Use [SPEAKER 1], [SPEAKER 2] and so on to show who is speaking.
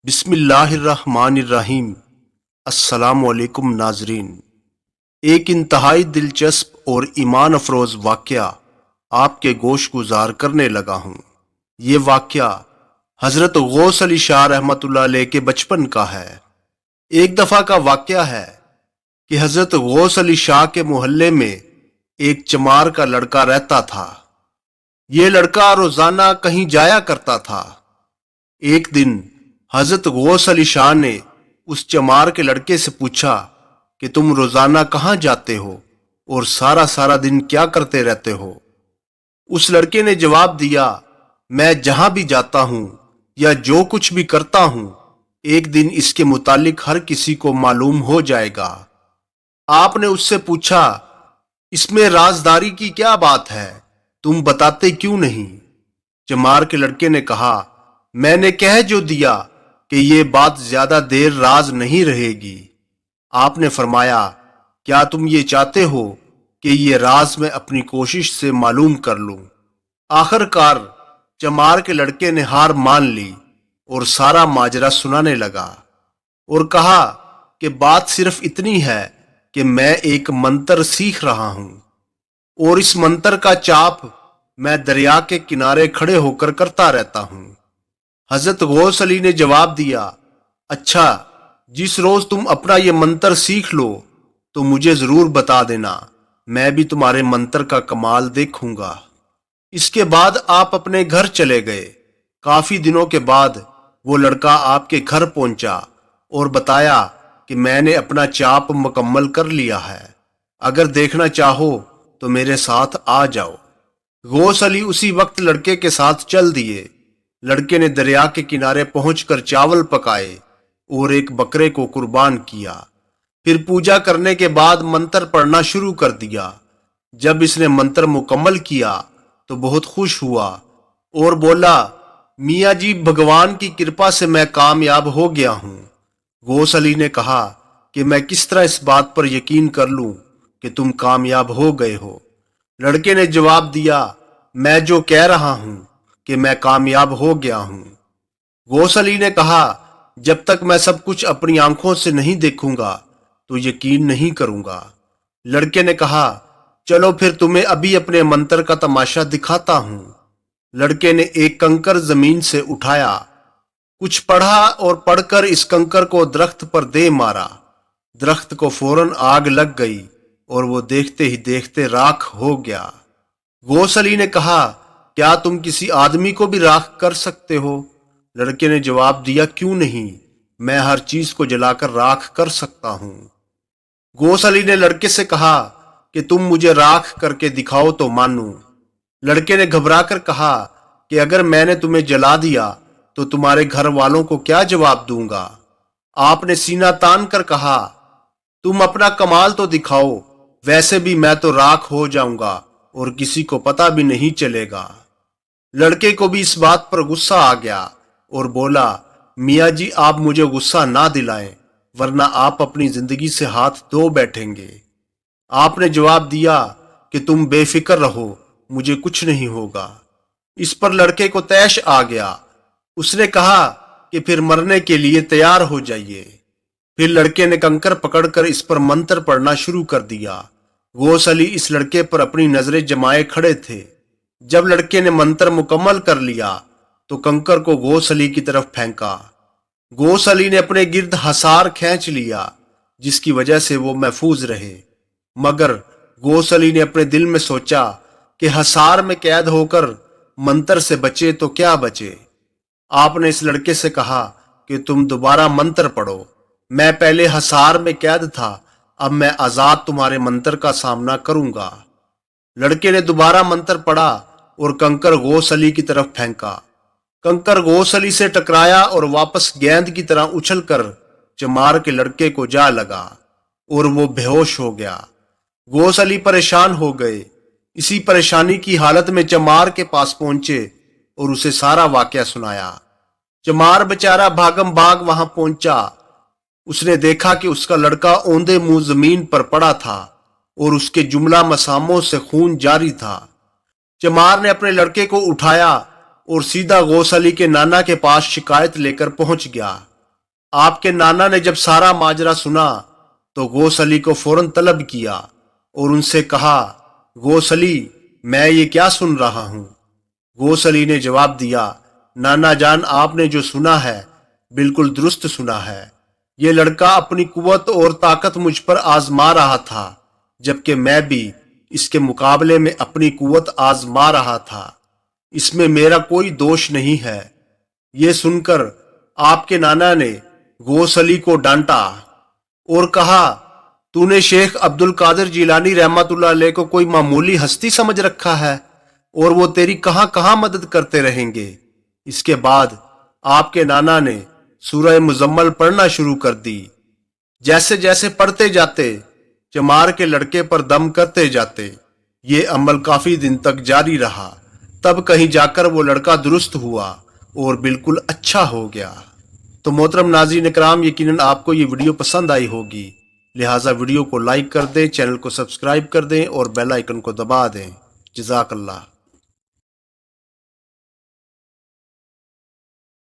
[SPEAKER 1] بسم اللہ الرحمن الرحیم۔ السلام علیکم ناظرین، ایک انتہائی دلچسپ اور ایمان افروز واقعہ آپ کے گوش گزار کرنے لگا ہوں۔ یہ واقعہ حضرت غوث علی شاہ رحمۃ اللہ علیہ کے بچپن کا ہے۔ ایک دفعہ کا واقعہ ہے کہ حضرت غوث علی شاہ کے محلے میں ایک چمار کا لڑکا رہتا تھا۔ یہ لڑکا روزانہ کہیں جایا کرتا تھا۔ ایک دن حضرت غوث علی شاہ نے اس چمار کے لڑکے سے پوچھا کہ تم روزانہ کہاں جاتے ہو اور سارا دن کیا کرتے رہتے ہو؟ اس لڑکے نے جواب دیا، میں جہاں بھی جاتا ہوں یا جو کچھ بھی کرتا ہوں، ایک دن اس کے متعلق ہر کسی کو معلوم ہو جائے گا۔ آپ نے اس سے پوچھا، اس میں رازداری کی کیا بات ہے؟ تم بتاتے کیوں نہیں؟ چمار کے لڑکے نے کہا، میں نے کہہ جو دیا کہ یہ بات زیادہ دیر راز نہیں رہے گی۔ آپ نے فرمایا، کیا تم یہ چاہتے ہو کہ یہ راز میں اپنی کوشش سے معلوم کر لوں؟ آخر کار چمار کے لڑکے نے ہار مان لی اور سارا ماجرا سنانے لگا اور کہا کہ بات صرف اتنی ہے کہ میں ایک منتر سیکھ رہا ہوں اور اس منتر کا چاپ میں دریا کے کنارے کھڑے ہو کر کرتا رہتا ہوں۔ حضرت غوث علی نے جواب دیا، اچھا، جس روز تم اپنا یہ منتر سیکھ لو تو مجھے ضرور بتا دینا، میں بھی تمہارے منتر کا کمال دیکھوں گا۔ اس کے بعد آپ اپنے گھر چلے گئے۔ کافی دنوں کے بعد وہ لڑکا آپ کے گھر پہنچا اور بتایا کہ میں نے اپنا چاپ مکمل کر لیا ہے، اگر دیکھنا چاہو تو میرے ساتھ آ جاؤ۔ غوث علی اسی وقت لڑکے کے ساتھ چل دیے۔ لڑکے نے دریا کے کنارے پہنچ کر چاول پکائے اور ایک بکرے کو قربان کیا، پھر پوجا کرنے کے بعد منتر پڑھنا شروع کر دیا۔ جب اس نے منتر مکمل کیا تو بہت خوش ہوا اور بولا، میاں جی، بھگوان کی کرپا سے میں کامیاب ہو گیا ہوں۔ غوث علی نے کہا کہ میں کس طرح اس بات پر یقین کر لوں کہ تم کامیاب ہو گئے ہو؟ لڑکے نے جواب دیا، میں جو کہہ رہا ہوں کہ میں کامیاب ہو گیا ہوں۔ غوث علی نے کہا، جب تک میں سب کچھ اپنی آنکھوں سے نہیں دیکھوں گا تو یقین نہیں کروں گا۔ لڑکے نے کہا، چلو پھر تمہیں ابھی اپنے منتر کا تماشا دکھاتا ہوں۔ لڑکے نے ایک کنکر زمین سے اٹھایا، کچھ پڑھا اور پڑھ کر اس کنکر کو درخت پر دے مارا۔ درخت کو فوراً آگ لگ گئی اور وہ دیکھتے ہی دیکھتے راکھ ہو گیا۔ غوث علی نے کہا، کیا تم کسی آدمی کو بھی راکھ کر سکتے ہو؟ لڑکے نے جواب دیا، کیوں نہیں، میں ہر چیز کو جلا کر راکھ کر سکتا ہوں۔ غوث علی نے لڑکے سے کہا کہ تم مجھے راکھ کر کے دکھاؤ تو مانوں۔ لڑکے نے گھبرا کر کہا کہ اگر میں نے تمہیں جلا دیا تو تمہارے گھر والوں کو کیا جواب دوں گا؟ آپ نے سینہ تان کر کہا، تم اپنا کمال تو دکھاؤ، ویسے بھی میں تو راکھ ہو جاؤں گا اور کسی کو پتہ بھی نہیں چلے گا۔ لڑکے کو بھی اس بات پر غصہ آ گیا اور بولا، میاں جی، آپ مجھے غصہ نہ دلائیں ورنہ آپ اپنی زندگی سے ہاتھ دھو بیٹھیں گے۔ آپ نے جواب دیا کہ تم بے فکر رہو، مجھے کچھ نہیں ہوگا۔ اس پر لڑکے کو طیش آ گیا۔ اس نے کہا کہ پھر مرنے کے لیے تیار ہو جائیے۔ پھر لڑکے نے کنکر پکڑ کر اس پر منتر پڑھنا شروع کر دیا۔ غوث علی اس لڑکے پر اپنی نظریں جمائے کھڑے تھے۔ جب لڑکے نے منتر مکمل کر لیا تو کنکر کو غوث علی کی طرف پھینکا۔ غوث علی نے اپنے گرد حصار کھینچ لیا جس کی وجہ سے وہ محفوظ رہے، مگر غوث علی نے اپنے دل میں سوچا کہ حصار میں قید ہو کر منتر سے بچے تو کیا بچے۔ آپ نے اس لڑکے سے کہا کہ تم دوبارہ منتر پڑھو، میں پہلے حصار میں قید تھا، اب میں آزاد تمہارے منتر کا سامنا کروں گا۔ لڑکے نے دوبارہ منتر پڑھا اور کنکر غوث علی کی طرف پھینکا۔ کنکر غوث علی سے ٹکرایا اور واپس گیند کی طرح اچھل کر چمار کے لڑکے کو جا لگا اور وہ بے ہوش ہو گیا۔ غوث علی پریشان ہو گئے۔ اسی پریشانی کی حالت میں چمار کے پاس پہنچے اور اسے سارا واقعہ سنایا۔ چمار بیچارہ بھاگم بھاگ وہاں پہنچا۔ اس نے دیکھا کہ اس کا لڑکا اوندے منہ زمین پر پڑا تھا اور اس کے جملہ مساموں سے خون جاری تھا۔ چمار نے اپنے لڑکے کو اٹھایا اور سیدھا غوث علی کے نانا کے پاس شکایت لے کر پہنچ گیا۔ آپ کے نانا نے جب سارا ماجرا سنا تو غوث علی کو فوراً طلب کیا اور ان سے کہا، غوث علی، میں یہ کیا سن رہا ہوں؟ غوث علی نے جواب دیا، نانا جان، آپ نے جو سنا ہے بالکل درست سنا ہے۔ یہ لڑکا اپنی قوت اور طاقت مجھ پر آزما رہا تھا، جبکہ میں بھی اس کے مقابلے میں اپنی قوت آزما رہا تھا۔ اس میں میرا کوئی دوش نہیں ہے۔ یہ سن کر آپ کے نانا نے غوث علی کو ڈانٹا اور کہا، تو نے شیخ عبد القادر جیلانی رحمت اللہ علیہ کو کوئی معمولی ہستی سمجھ رکھا ہے، اور وہ تیری کہاں کہاں مدد کرتے رہیں گے۔ اس کے بعد آپ کے نانا نے سورہ مزمل پڑھنا شروع کر دی۔ جیسے جیسے پڑھتے جاتے، چمار کے لڑکے پر دم کرتے جاتے۔ یہ عمل کافی دن تک جاری رہا، تب کہیں جا کر وہ لڑکا درست ہوا اور بالکل اچھا ہو گیا۔ تو محترم ناظرین اکرام، یقیناً آپ کو یہ ویڈیو پسند آئی ہوگی، لہٰذا ویڈیو کو لائک کر دیں، چینل کو سبسکرائب کر دیں اور بیل آئیکن کو دبا دیں۔ جزاک اللہ۔